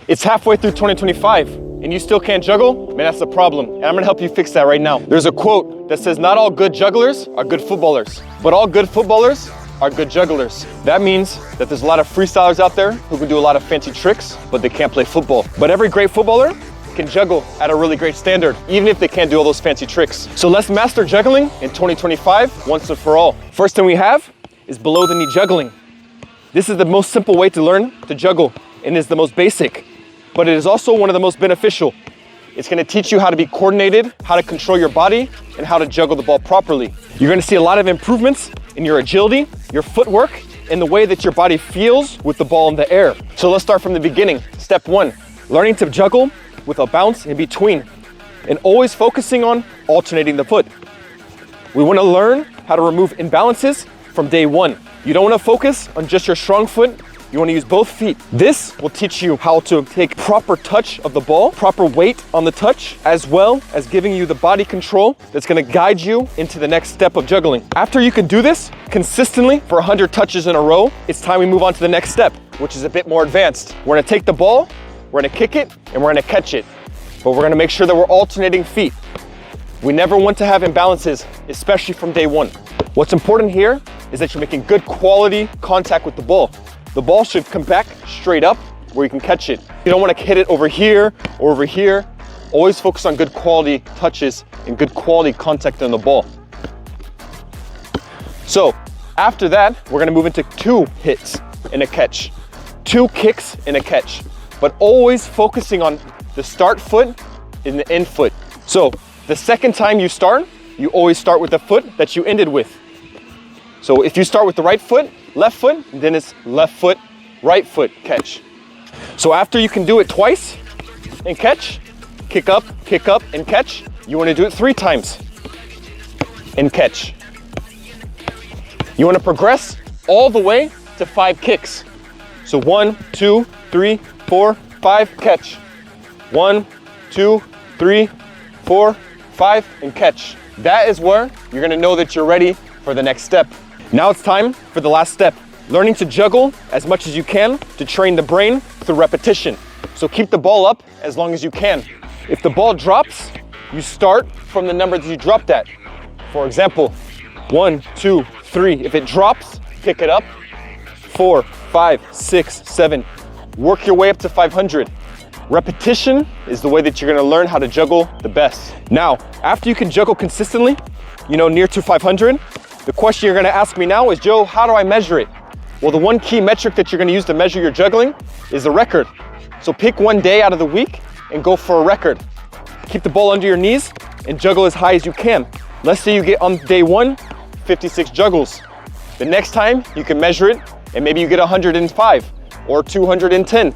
It's halfway through 2025 and you still can't juggle? Man, that's a problem. And I'm gonna help you fix that right now. There's a quote that says, not all good jugglers are good footballers, but all good footballers are good jugglers. That means that there's a lot of freestylers out there who can do a lot of fancy tricks, but they can't play football. But every great footballer can juggle at a really great standard, even if they can't do all those fancy tricks. So let's master juggling in 2025 once and for all. First thing we have is below the knee juggling. This is the most simple way to learn to juggle and is the most basic, but it is also one of the most beneficial. It's gonna teach you how to be coordinated, how to control your body, and how to juggle the ball properly. You're gonna see a lot of improvements in your agility, your footwork, and the way that your body feels with the ball in the air. So let's start from the beginning. Step 1, learning to juggle with a bounce in between, and always focusing on alternating the foot. We wanna learn how to remove imbalances from day 1. You don't wanna focus on just your strong foot, you wanna use both feet. This will teach you how to take proper touch of the ball, proper weight on the touch, as well as giving you the body control that's gonna guide you into the next step of juggling. After you can do this consistently for 100 touches in a row, it's time we move on to the next step, which is a bit more advanced. We're gonna take the ball, we're gonna kick it, and we're gonna catch it. But we're gonna make sure that we're alternating feet. We never want to have imbalances, especially from day 1. What's important here is that you're making good quality contact with the ball. The ball should come back straight up where you can catch it. You don't want to hit it over here or over here. Always focus on good quality touches and good quality contact on the ball. So after that, we're gonna move into 2 hits and a catch. 2 kicks and a catch, but always focusing on the start foot and the end foot. So the second time you start, you always start with the foot that you ended with. So if you start with the right foot, left foot, then it's left foot, right foot, catch. So after you can do it twice and catch, kick up, and catch, you wanna do it 3 times and catch. You wanna progress all the way to 5 kicks. So 1, 2, 3, 4, 5, catch. 1, 2, 3, 4, 5, and catch. That is where you're gonna know that you're ready for the next step. Now it's time for the last step, learning to juggle as much as you can to train the brain through repetition. So keep the ball up as long as you can. If the ball drops, you start from the number that you dropped at. For example, 1, 2, 3. If it drops, pick it up. 4, 5, 6, 7. Work your way up to 500. Repetition is the way that you're gonna learn how to juggle the best. Now, after you can juggle consistently, near to 500, the question you're gonna ask me now is, Joe, how do I measure it? Well, the one key metric that you're gonna use to measure your juggling is the record. So pick one day out of the week and go for a record. Keep the ball under your knees and juggle as high as you can. Let's say you get on day 1, 56 juggles. The next time you can measure it and maybe you get 105 or 210.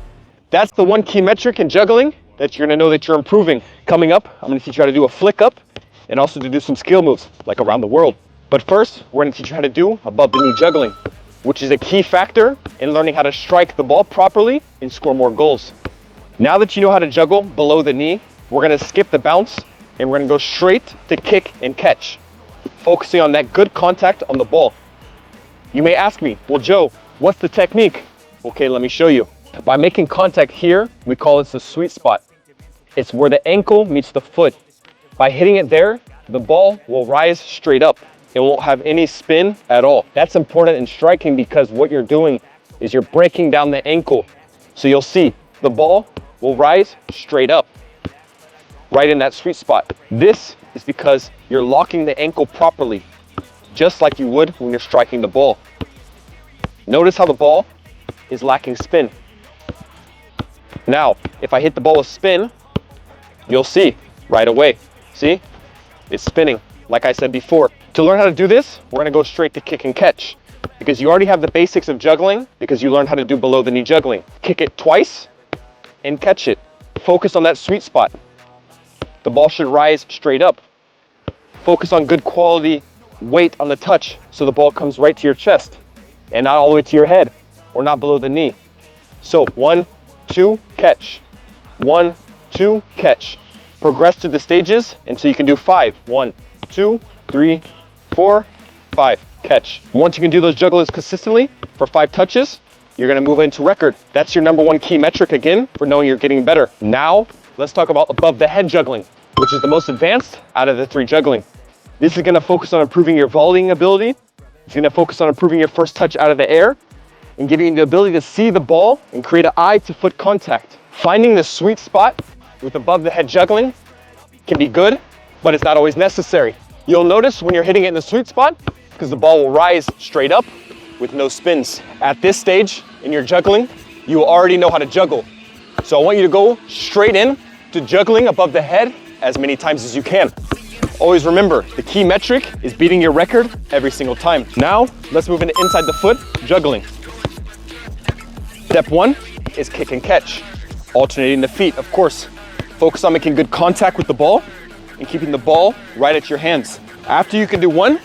That's the one key metric in juggling that you're gonna know that you're improving. Coming up, I'm gonna teach you how to do a flick up and also to do some skill moves like around the world. But first, we're gonna teach you how to do above the knee juggling, which is a key factor in learning how to strike the ball properly and score more goals. Now that you know how to juggle below the knee, we're gonna skip the bounce and we're gonna go straight to kick and catch, focusing on that good contact on the ball. You may ask me, well, Joe, what's the technique? Okay, let me show you. By making contact here, we call this the sweet spot. It's where the ankle meets the foot. By hitting it there, the ball will rise straight up. It won't have any spin at all. That's important in striking because what you're doing is you're breaking down the ankle. So you'll see the ball will rise straight up, right in that sweet spot. This is because you're locking the ankle properly, just like you would when you're striking the ball. Notice how the ball is lacking spin. Now, if I hit the ball with spin, you'll see right away. See? It's spinning, like I said before. To learn how to do this, we're gonna go straight to kick and catch because you already have the basics of juggling because you learned how to do below the knee juggling. Kick it twice and catch it. Focus on that sweet spot. The ball should rise straight up. Focus on good quality weight on the touch so the ball comes right to your chest and not all the way to your head or not below the knee. So 1, 2, catch. 1, 2, catch. Progress through the stages until you can do 5. 1, 2, 3, 4, 5, catch. Once you can do those jugglers consistently for 5 touches, you're gonna move into record. That's your number one key metric again for knowing you're getting better. Now, let's talk about above the head juggling, which is the most advanced out of the 3 juggling. This is gonna focus on improving your volleying ability. It's gonna focus on improving your first touch out of the air and giving you the ability to see the ball and create an eye to foot contact. Finding the sweet spot with above the head juggling can be good, but it's not always necessary. You'll notice when you're hitting it in the sweet spot, because the ball will rise straight up with no spins. At this stage in your juggling, you already know how to juggle. So I want you to go straight in to juggling above the head as many times as you can. Always remember, the key metric is beating your record every single time. Now, let's move into inside the foot juggling. Step 1 is kick and catch. Alternating the feet, of course. Focus on making good contact with the ball and keeping the ball right at your hands. After you can do 1,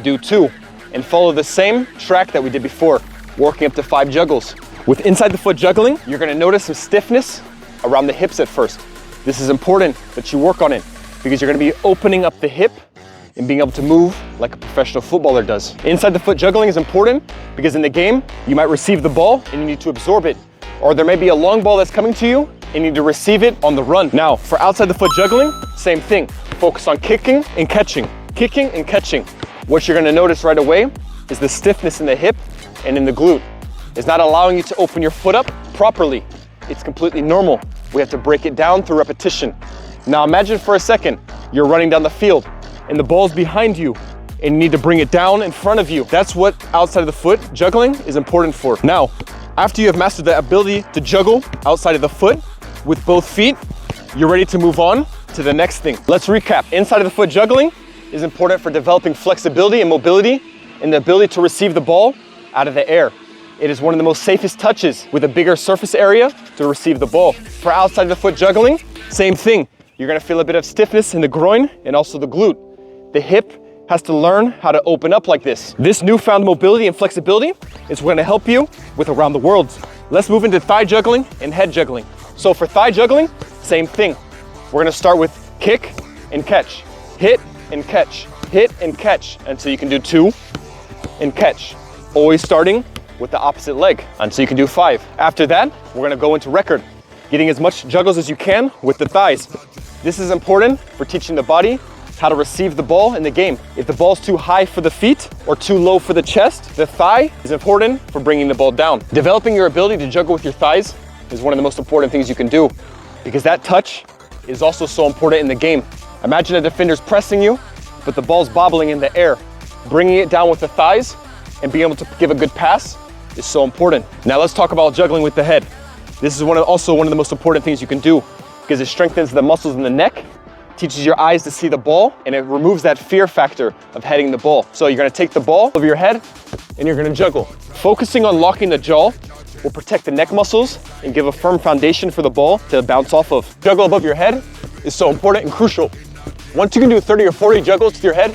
do 2, and follow the same track that we did before, working up to 5 juggles. With inside the foot juggling, you're gonna notice some stiffness around the hips at first. This is important that you work on it because you're gonna be opening up the hip and being able to move like a professional footballer does. Inside the foot juggling is important because in the game, you might receive the ball and you need to absorb it. Or there may be a long ball that's coming to you and you need to receive it on the run. Now, for outside the foot juggling, same thing. Focus on kicking and catching. Kicking and catching. What you're gonna notice right away is the stiffness in the hip and in the glute. It's not allowing you to open your foot up properly. It's completely normal. We have to break it down through repetition. Now imagine for a second, you're running down the field and the ball's behind you and you need to bring it down in front of you. That's what outside of the foot juggling is important for. Now, after you have mastered the ability to juggle outside of the foot with both feet, you're ready to move on to the next thing. Let's recap. Inside of the foot juggling is important for developing flexibility and mobility and the ability to receive the ball out of the air. It is one of the most safest touches with a bigger surface area to receive the ball. For outside of the foot juggling, same thing. You're gonna feel a bit of stiffness in the groin and also the glute. The hip has to learn how to open up like this. This newfound mobility and flexibility is gonna help you with around the world. Let's move into thigh juggling and head juggling. So for thigh juggling, same thing. We're gonna start with kick and catch, hit and catch, hit and catch until you can do 2 and catch. Always starting with the opposite leg until you can do 5. After that, we're gonna go into record, getting as much juggles as you can with the thighs. This is important for teaching the body how to receive the ball in the game. If the ball's too high for the feet or too low for the chest, the thigh is important for bringing the ball down. Developing your ability to juggle with your thighs is one of the most important things you can do because that touch is also so important in the game. Imagine a defender's pressing you, but the ball's bobbling in the air. Bringing it down with the thighs and being able to give a good pass is so important. Now let's talk about juggling with the head. This is also one of the most important things you can do because it strengthens the muscles in the neck, teaches your eyes to see the ball, and it removes that fear factor of heading the ball. So you're gonna take the ball over your head and you're gonna juggle. Focusing on locking the jaw will protect the neck muscles and give a firm foundation for the ball to bounce off of. Juggle above your head is so important and crucial. Once you can do 30 or 40 juggles with your head,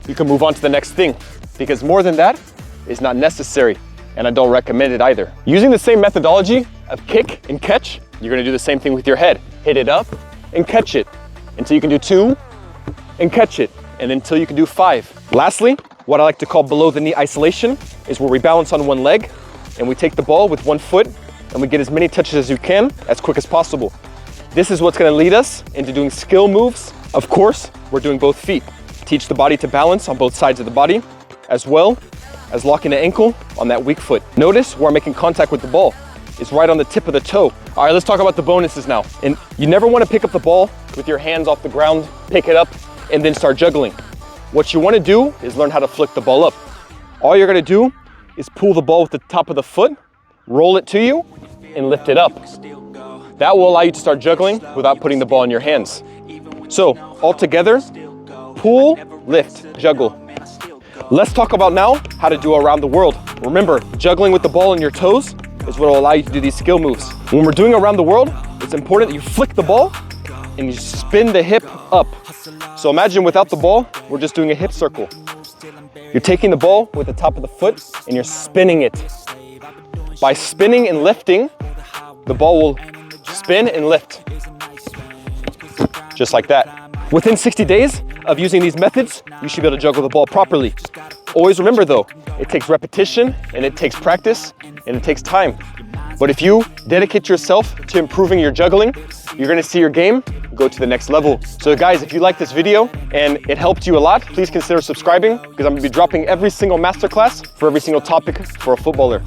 you can move on to the next thing because more than that is not necessary. And I don't recommend it either. Using the same methodology of kick and catch, you're gonna do the same thing with your head. Hit it up and catch it until you can do 2 and catch it, and until you can do 5. Lastly, what I like to call below the knee isolation is where we balance on one leg and we take the ball with one foot and we get as many touches as you can as quick as possible. This is what's gonna lead us into doing skill moves. Of course, we're doing both feet. Teach the body to balance on both sides of the body, as well as locking the ankle on that weak foot. Notice where I'm making contact with the ball. It's right on the tip of the toe. All right, let's talk about the bonuses now. And you never want to pick up the ball with your hands off the ground, pick it up, and then start juggling. What you want to do is learn how to flick the ball up. All you're going to do is pull the ball with the top of the foot, roll it to you, and lift it up. That will allow you to start juggling without putting the ball in your hands. So, all together, pull, lift, juggle. Let's talk about now how to do around the world. Remember, juggling with the ball in your toes is what will allow you to do these skill moves. When we're doing around the world, it's important that you flick the ball and you spin the hip up. So imagine without the ball, we're just doing a hip circle. You're taking the ball with the top of the foot and you're spinning it. By spinning and lifting, the ball will spin and lift. Just like that. Within 60 days of using these methods, you should be able to juggle the ball properly. Always remember though, it takes repetition and it takes practice and it takes time. But if you dedicate yourself to improving your juggling, you're gonna see your game go to the next level. So guys, if you like this video and it helped you a lot, please consider subscribing because I'm gonna be dropping every single masterclass for every single topic for a footballer.